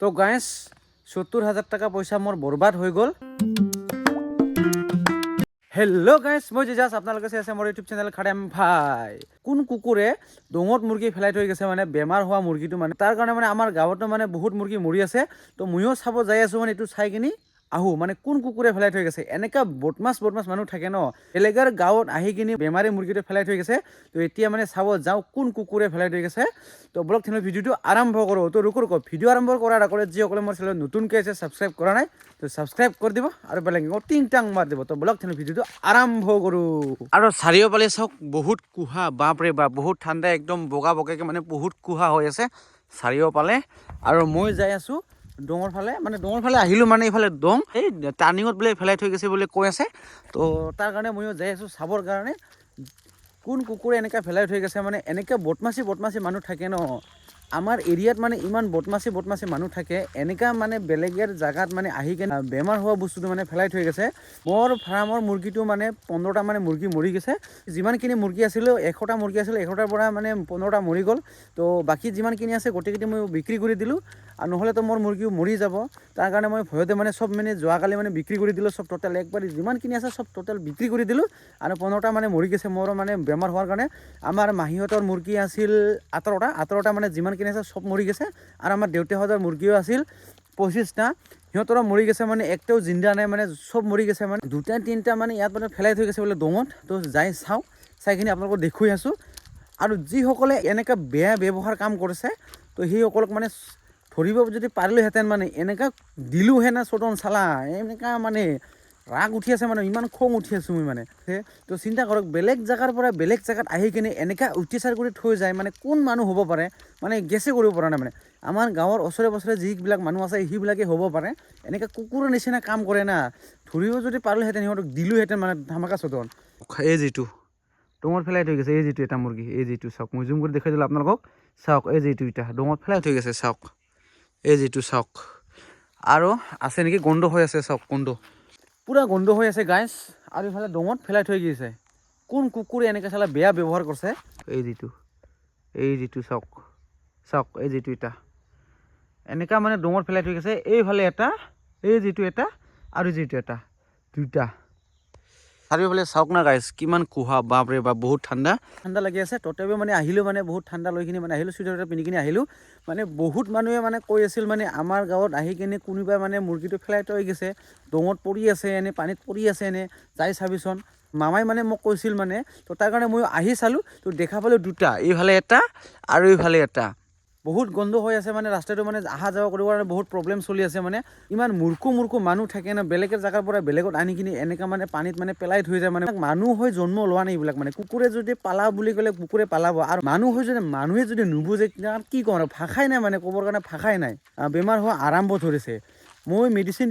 তো গাইস ৭০,০০০ টাকা পয়সা মোৰ বৰবাদ হৈ গ'ল। হেল্ল' গাইস, মই জিজাছ, আপোনালোকে চাই আছে মোৰ ইউটিউব চেনেল খাডেম ভাই। কোন কুকুৰে ডঙত মুৰ্গী ফেলাই থৈ গৈছে মানে বেমাৰ হোৱা মুৰ্গীটো, মানে তাৰ কাৰণে মানে আমাৰ গাঁৱতো মানে বহুত মুৰ্গী মৰি আছে। তো ময়ো চাব যাই আছোঁ, মানে এইটো চাই কিনি আহোঁ, মানে কোন কুকুৰে ফেলাই থৈ গৈছে। এনেকা বদমাছ মানুহ থাকে ন, বেলেগৰ গাঁৱত আহি কিনি বেমাৰী মুৰ্গীটো ফেলাই থৈ গৈছে। তো এতিয়া মানে চাব যাওঁ কোন কুকুৰে ফেলাই থৈ গৈছে। তো ব্লগ থেনৰ ভিডিঅ'টো আৰম্ভ কৰোঁ। তো ৰুকো ভিডিঅ' আৰম্ভ কৰাৰ আগতে যিসকলে মোৰ চেনেলত নতুনকৈ আছে ছাবস্ক্ৰাইব কৰা নাই, তো ছাবস্ক্ৰাইব কৰি দিব আৰু বেলেগ টিং টাং মাৰ দিব। তো ব্লগ থেনৰ ভিডিঅ'টো আৰম্ভ কৰোঁ। আৰু চাৰিওফালে চাওক বহুত কুহা, বাপৰে বাপ, বহুত ঠাণ্ডা, একদম বগা বগাকৈ মানে বহুত কুহা হৈ আছে চাৰিওফালে। আৰু মই যাই আছোঁ ডঙৰ ফালে, মানে ডঙৰ ফালে আহিলোঁ, মানে এইফালে ডং এই টাৰ্ণিঙত বোলে ফেলাই থৈ গৈছে বুলি কৈ আছে। তো তাৰ কাৰণে ময়ো যাই আছোঁ চাবৰ কাৰণে কোন কুকুৰে এনেকৈ ফেলাই থৈ গৈছে। মানে এনেকৈ বদমাচি মানুহ থাকে ন আমাৰ এৰিয়াত, মানে ইমান বদমাচি মানুহ থাকে। এনেকা মানে বেলেগৰ জেগাত মানে আহি কেনে বেমাৰ হোৱা বস্তুটো মানে ফেলাই থৈ গৈছে। মোৰ ফাৰ্মৰ মুৰ্গীটো মানে 15টা মানে মুৰ্গী মৰি গৈছে। যিমানখিনি মুৰ্গী আছিলোঁ, 100টা মুৰ্গী আছিল, 100টাৰ পৰা মানে 15টা মৰি গ'ল। তো বাকী যিমানখিনি আছে গোটেইখিনি মই বিক্ৰী কৰি দিলোঁ, আৰু নহ'লেতো মোৰ মুৰ্গীও মৰি যাব। তাৰ কাৰণে মই ভয়তে মানে চব মানে যোৱাকালি মানে বিক্ৰী কৰি দিলোঁ, চব টোটেল একবাৰ যিমানখিনি আছে চব টোটেল বিক্ৰী কৰি দিলোঁ। আৰু 15টা মানে মৰি গৈছে মোৰ মানে বেমাৰ হোৱাৰ কাৰণে। আমাৰ মাহীহঁতৰ মুৰ্গী আছিল 18টা মানে যিমানখিনি আছে চব মৰি গৈছে। আৰু আমাৰ দেউতাহঁতৰ মুৰ্গীও আছিল 25টা, সিহঁতৰো মৰি গৈছে, মানে একটাও জিন্দা নাই, মানে চব মৰি গৈছে। মানে 2-3টা মানে ইয়াত মানে ফেলাই থৈ গৈছে বোলে ডঙত। তো যাই চাওঁ, চাইখিনি আপোনালোকক দেখুৱাই আছোঁ। আৰু যিসকলে এনেকুৱা বেয়া ব্যৱহাৰ কাম কৰিছে, তো সেইসকলক মানে ধৰিব যদি পাৰিলোহেঁতেন, মানে এনেকুৱা দিলোঁহেঁতেন চটন চালা, এনেকুৱা মানে ৰাগ উঠি আছে, মানে ইমান খং উঠি আছোঁ মই মানে। তো চিন্তা কৰক, বেলেগ জেগাৰ পৰা বেলেগ জেগাত আহি কিনে এনেকুৱা অত্যাচাৰ কৰি থৈ যায়, মানে কোন মানুহ হ'ব পাৰে, মানে গেছে কৰিব পৰা নাই। মানে আমাৰ গাঁৱৰ ওচৰে পাঁজৰে যিবিলাক মানুহ আছে সেইবিলাকে হ'ব পাৰে, এনেকৈ কুকুৰৰ নিচিনা কাম কৰে না। ধৰিব যদি পাৰিলোহেঁতেন সিহঁতক দিলোঁহেঁতেন মানে ধামাকা চটন। এই যিটো ডঙত ফেলাই থৈ গৈছে, এই যিটো এটা মুৰ্গী, এই যিটো চাওক, মই জুম কৰি দেখাই দিলোঁ আপোনালোকক। চাওক এই যিটো এটা ডঙত ফেলাই থৈ গৈছে, চাওক এই যিটো চাওক। আৰু আছে নেকি, গন্ধ হৈ আছে, চাওক গন্ধ, পূৰা গন্ধ হৈ আছে গাইছ। আৰু ইফালে ডঙত ফেলাই থৈ গৈছে। কোন কুকুৰে এনেকৈ চালে বেয়া ব্যৱহাৰ কৰিছে। এই যিটো চাওক, এই যিটো এটা এনেকুৱা মানে ডঙত ফেলাই থৈ গৈছে। এইফালে এটা, এই যিটো এটা, আৰু যিটো এটা, দুটা। চাৰিওফালে চাওক না গাইছ, কিমান কুহা, বাপৰে বাপ, বহুত ঠাণ্ডা লাগি আছে। তথাপিও মানে আহিলোঁ, মানে বহুত ঠাণ্ডা লৈ কিনে মানে আহিলোঁ, চুইটাৰ পিন্ধি কিনে আহিলোঁ। মানে বহুত মানুহে মানে কৈ আছিল, মানে আমাৰ গাঁৱত আহি কিনে কোনোবাই মানে মুৰ্গীটো ফেলাই থৈ গৈছে, ডঙত পৰি আছে, এনে পানীত পৰি আছে, এনে যাই চাবিচোন। মামাই মানে মোক কৈছিল মানে। তো তাৰ কাৰণে মই আহি চালোঁ, তো দেখা পালোঁ দুটা, এইফালে এটা আৰু এইফালে এটা। বহুত গন্ধ হৈ আছে, মানে ৰাস্তাটো মানে অহা যোৱা কৰিবৰ কাৰণে বহুত প্ৰব্লেম চলি আছে। মানে ইমান মূৰ্খ মানুহ থাকে না, বেলেগৰ জেগাৰ পৰা বেলেগত আনি কিনি এনেকা মানে পানীত মানে পেলাই থৈ যায়। মানে মানুহ হৈ জন্ম লোৱা নাই এইবিলাক। মানে কুকুৰে যদি পালা বুলি ক'লে কুকুৰে পালাব, আৰু মানুহে যদি নুবুজে কি কওঁ আৰু, ভাষাই নাই, মানে ক'বৰ কাৰণে ভাষাই নাই। বেমাৰ হোৱা আৰম্ভ ধৰিছে। মই মেডিচিন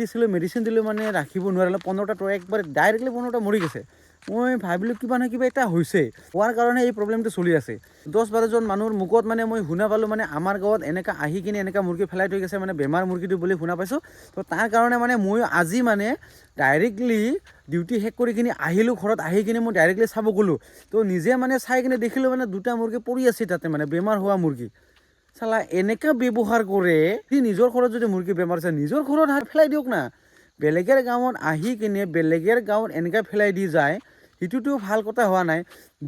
দিলোঁ, মানে ৰাখিব নোৱাৰিলোঁ। 15টা একবাৰ ডাইৰেক্টলি 15টা মৰি গৈছে। মই ভাবিলোঁ কিবা নহয় কিবা এটা হৈছে, হোৱাৰ কাৰণে এই প্ৰব্লেমটো চলি আছে। 10-12জন মানুহৰ মুখত মানে মই শুনা পালোঁ, মানে আমাৰ গাঁৱত এনেকৈ আহি কিনে এনেকুৱা মুৰ্গী ফেলাই থৈ গৈছে, মানে বেমাৰ মুৰ্গীটো বুলি শুনা পাইছোঁ। তো তাৰ কাৰণে মানে মই আজি মানে ডাইৰেক্টলি ডিউটি শেষ কৰি কিনে আহিলোঁ ঘৰত। আহি কিনে মই ডাইৰেক্টলি চাব গ'লোঁ। তো নিজে মানে চাই কিনে দেখিলোঁ, মানে দুটা মুৰ্গী পৰি আছে তাতে, মানে বেমাৰ হোৱা মুৰ্গী। চালা এনেকুৱা ব্যৱহাৰ কৰে। সি নিজৰ ঘৰত যদি মুৰ্গী বেমাৰ আছে, নিজৰ ঘৰত ফেলাই দিয়ক না। বেলেগৰ গাঁৱত আহি কিনে বেলেগৰ গাঁৱত এনেকৈ ফেলাই দি যায়, সেইটোতো ভাল কথা হোৱা নাই।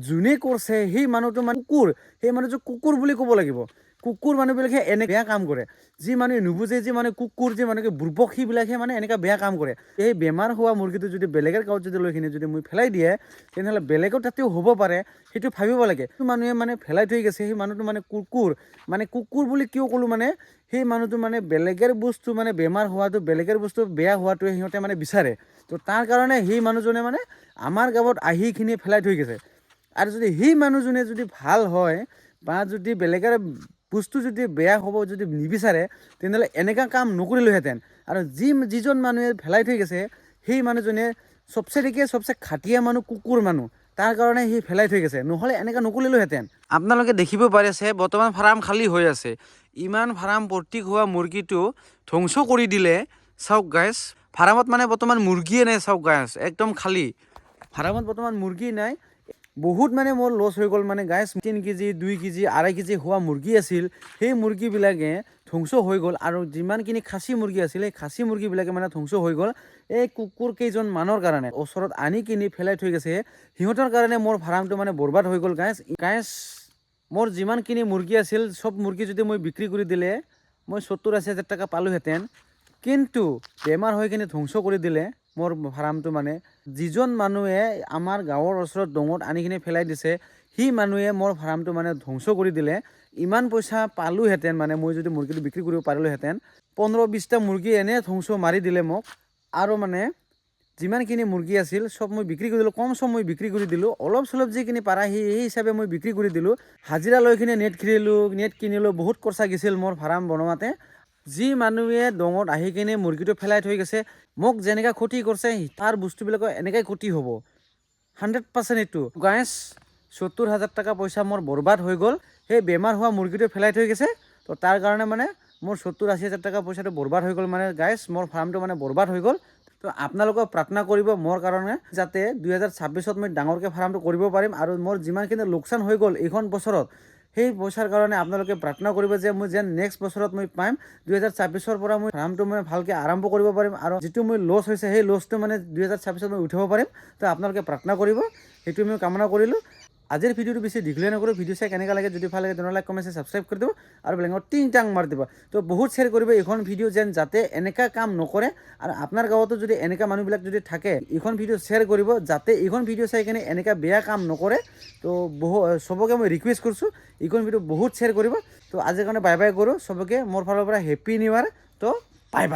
যোনে কৰিছে সেই মানুহটো মানে কুকুৰ, সেই মানুহটো কুকুৰ বুলি ক'ব লাগিব। কুকুৰ মানুহবিলাকে এনে বেয়া কাম কৰে। যি মানুহে নুবুজে, যি মানে কুকুৰ, যি মানুহে বুৰ্বক, সেইবিলাকে মানে এনেকুৱা বেয়া কাম কৰে। এই বেমাৰ হোৱা মুৰ্গীটো যদি বেলেগৰ গাঁৱত যদি লৈ কিনে যদি মই ফেলাই দিয়ে, তেনেহ'লে বেলেগৰ তাতেও হ'ব পাৰে, সেইটো ভাবিব লাগে। মানুহে মানে ফেলাই থৈ গৈছে, সেই মানুহটো মানে কুকুৰ বুলি কিয় ক'লোঁ, মানে সেই মানুহটো মানে বেলেগৰ বস্তু, মানে বেমাৰ হোৱাটো, বেলেগৰ বস্তু বেয়া হোৱাটোৱে সিহঁতে মানে বিচাৰে। তো তাৰ কাৰণে সেই মানুহজনে মানে আমাৰ গাঁৱত আহি কিনি ফেলাই থৈ গৈছে। আৰু যদি সেই মানুহজনে যদি ভাল হয়, বা যদি বেলেগৰ বস্তু যদি বেয়া হ'ব যদি নিবিচাৰে, তেনেহ'লে এনেকুৱা কাম নকৰিলোহেঁতেন। আৰু যিজন মানুহে ফেলাই থৈ গৈছে, সেই মানুহজনে চবচে খাটিয়া মানুহ, কুকুৰ মানুহ। তাৰ কাৰণে সি ফেলাই থৈ গৈছে, নহ'লে এনেকৈ নকৰিলোহেঁতেন। আপোনালোকে দেখিব পাৰিছে বৰ্তমান ফাৰ্ম খালী হৈ আছে। ইমান ফাৰ্ম ভৰ্তি হোৱা মুৰ্গীটো ধ্বংস কৰি দিলে। চাওক গাইছ, ফাৰ্মত মানে বৰ্তমান মুৰ্গীয়ে নাই। চাওক গাইছ, একদম খালী ফাৰ্মত বৰ্তমান মুৰ্গী নাই। বহুত মানে মোৰ লছ হৈ গ'ল। মানে গাইছ 3 কেজি, 2 কেজি, 2.5 কেজি হোৱা মুৰ্গী আছিল, সেই মুৰ্গীবিলাকে ধ্বংস হৈ গ'ল আৰু যিমানখিনি খাচী মুৰ্গী আছিল সেই খাচী মুৰ্গীবিলাকে মানে ধ্বংস হৈ গ'ল এই কুকুৰ কেইজন মানুহৰ কাৰণে ওচৰত আনি কিনি পেলাই থৈ গৈছে সিহঁতৰ কাৰণে মোৰ ফাৰ্মটো মানে বৰবাদ হৈ গ'ল গাইছ মোৰ যিমানখিনি মুৰ্গী আছিল চব মুৰ্গী যদি মই বিক্ৰী কৰি দিলে মই 70-80 হাজাৰ টকা পালোহেঁতেন কিন্তু বেমাৰ হৈ কিনে ধ্বংস কৰি দিলে মোৰ ফাৰ্মটো মানে যিজন মানুহে আমাৰ গাঁৱৰ ওচৰত ডঙত আনি কিনে পেলাই দিছে সি মানুহে মোৰ ফাৰ্মটো মানে ধ্বংস কৰি দিলে ইমান পইচা পালোহেঁতেন মানে মই যদি মুৰ্গীটো বিক্ৰী কৰিব পাৰিলোহেঁতেন 15-20টা মুৰ্গী এনে ধ্বংস মাৰি দিলে মোক আৰু মানে যিমানখিনি মুৰ্গী আছিল চব মই বিক্ৰী কৰি দিলোঁ কম মই বিক্ৰী কৰি দিলোঁ অলপ চলপ যিখিনি পাৰা সেই হিচাপে মই বিক্ৰী কৰি দিলোঁ হাজিৰা লৈ কিনে নেট কিনিলোঁ বহুত খৰচা গৈছিল মোৰ ফাৰ্ম বনোৱাতে যি মানুহে ডঙত আহি কিনে মুৰ্গীটো পেলাই থৈ গৈছে মোক যেনেকৈ ক্ষতি কৰিছে তাৰ বস্তুবিলাকৰ এনেকৈ ক্ষতি হ'ব 100% এইটো গাইছ 70,000 টকা পইচা মোৰ বৰবাদ হৈ গ'ল সেই বেমাৰ হোৱা মুৰ্গীটো পেলাই থৈ গৈছে তো তাৰ কাৰণে মানে মোৰ 70-80 হাজাৰ টকা পইচাটো বৰবাদ হৈ গ'ল মানে গাইছ মোৰ ফাৰ্মটো মানে বৰবাদ হৈ গ'ল তো আপোনালোকক প্ৰাৰ্থনা কৰিব মোৰ কাৰণে যাতে 2026ত মই ডাঙৰকৈ ফাৰ্মটো কৰিব পাৰিম আৰু মোৰ যিমানখিনি লোকচান হৈ গ'ল এইখন বছৰত সেই পইচাৰ কাৰণে আপোনালোকে প্ৰাৰ্থনা কৰিব যে মই যেন নেক্সট বছৰত মই পাম 2026ৰ পৰা মই ফাৰ্মটো মানে ভালকৈ আৰম্ভ কৰিব পাৰিম আৰু যিটো মই লছ হৈছে সেই লছটো মানে 2026ত মই উঠাব পাৰিম তো আপোনালোকে প্ৰাৰ্থনা কৰিব সেইটো মই কামনা কৰিলোঁ আজিৰ ভিডিঅ'টো বেছি দীঘলীয়া নকৰোঁ ভিডিঅ' চাই কেনেকৈ লাগে যদি ভাল লাগে তেনেহ'লে লাইক কমেণ্ট ছাবস্ক্ৰাইব কৰি দিব আৰু বেলেগত টিং মাৰি দিব তো বহুত শ্বেয়াৰ কৰিব এইখন ভিডিঅ' যেন যাতে এনেকুৱা কাম নকৰে আৰু আপোনাৰ গাঁৱতো যদি এনেকুৱা মানুহবিলাক যদি থাকে এইখন ভিডিঅ' শ্বেয়াৰ কৰিব যাতে এইখন ভিডিঅ' চাই কিনে এনেকুৱা বেয়া কাম নকৰে তো চবকে মই ৰিকুৱেষ্ট কৰিছোঁ এইখন ভিডিঅ' বহুত শ্বেয়াৰ কৰিব তো আজিৰ কাৰণে বাই কৰোঁ চবকে মোৰ ফালৰ পৰা হেপ্পী নিউ ইয়াৰ তো বাই